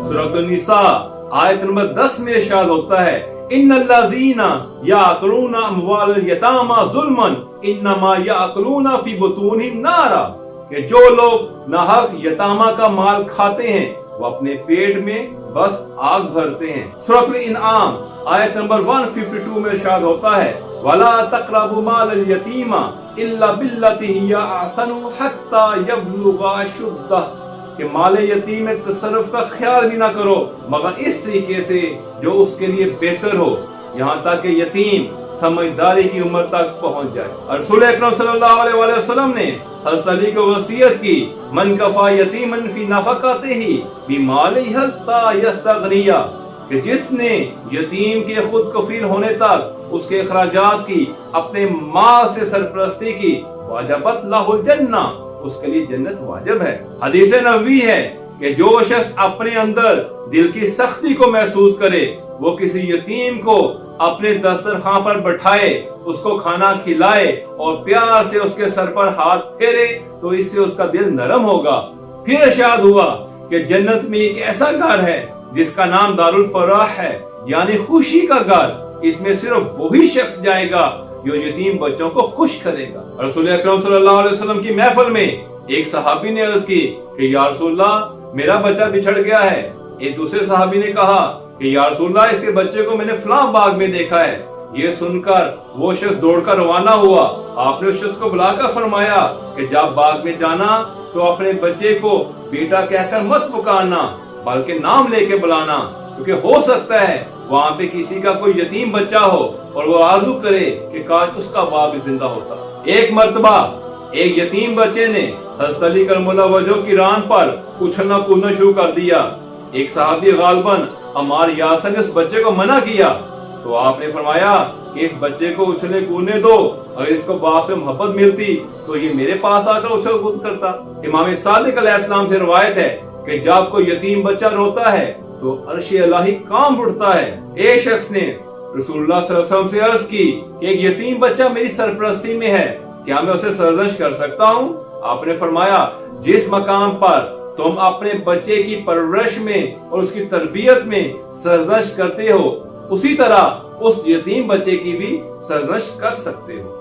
सूरह अन-निसा आयत नंबर 10 में इरशाद होता है, इन्नल्लज़ीना याकुलूना अम्वालल यतामा ज़ुल्मन इन्नमा याकुलूना फी बुतूनिहिम नारा, कि जो लोग नाहक यतामा का माल खाते हैं वो अपने पेट में बस आग भरते हैं। सूरह अल-इनआम आयत नंबर 152 में इरशाद होता है, वला तक़रबू मालल यतीमा इल्ला बिल्लती हिया अहसनु हत्ता यब्लुगा अशुद्दह, कि माले यतीम में तसर्रुफ का ख्याल भी ना करो मगर इस तरीके से जो उसके लिए बेहतर हो, यहाँ तक कि यतीम समझदारी की उम्र तक पहुँच जाए। और रसूल अकरम सल्लल्लाहु अलैहि वसल्लम ने हज़रत अली को वसीयत की, मन कफा यतीमन फी नफक़तिही बिमालिही हत्ता यस्तग़निया, कि जिसने यतीम के खुद कफील होने तक उसके अखराजात की अपने माल से सरपरस्ती की, वाजबत लहुल जन्ना, उसके लिए जन्नत वाजिब है। हदीस नबवी है कि जो शख्स अपने अंदर दिल की सख्ती को महसूस करे, वो किसी यतीम को अपने दस्तरखान पर बैठाए, उसको खाना खिलाए और प्यार से उसके सर पर हाथ फेरे, तो इससे उसका दिल नरम होगा। फिर इरशाद हुआ कि जन्नत में एक ऐसा घर है जिसका नाम दारुल फराह है, यानी खुशी का घर। इसमें सिर्फ वही शख्स जाएगा जो यतीम बच्चों को खुश करेगा। रसूल अकरम सल्लल्लाहु अलैहि वसल्लम की महफिल में एक सहाबी ने अर्ज की कि या रसूलल्लाह, मेरा बच्चा बिछड़ गया है। एक दूसरे सहाबी ने कहा कि या रसूलल्लाह, इसके बच्चे को मैंने फलां बाग में देखा है। ये सुनकर वो शख्स दौड़कर रवाना हुआ। आपने उस शख्स को बुलाकर फरमाया कि जब बाग में जाना तो अपने बच्चे को बेटा कहकर मत पुकारना, बल्कि नाम लेके बुलाना, क्योंकि हो सकता है वहाँ पे किसी का कोई यतीम बच्चा हो और वो आरज़ू करे कि काश उसका बाप भी जिंदा होता। एक मर्तबा एक यतीम बच्चे ने हज़रत अली करमुल्लाह वजह की रान पर उछलना कूदना शुरू कर दिया। एक सहाबी गालिबन अम्मार यासिर ने उस बच्चे को मना किया, तो आपने फरमाया कि इस बच्चे को उछलने कूदने दो, अगर इसको बाप से मोहब्बत मिलती तो ये मेरे पास आकर उछल कूद करता। इमाम सादिक अलैहिस्सलाम से रिवायत है कि जब कोई यतीम बच्चा रोता है तो अर्श इलाही कांप उठता है। एक शख्स ने रसूलुल्लाह सल्लल्लाहु अलैहि वसल्लम से अर्ज की कि एक यतीम बच्चा मेरी सरपरस्ती में है, क्या मैं उसे सरजश कर सकता हूँ? आपने फरमाया, जिस मकाम पर तुम अपने बच्चे की परवरिश में और उसकी तरबियत में सरजश करते हो, उसी तरह उस यतीम बच्चे की भी सरजश कर सकते हो।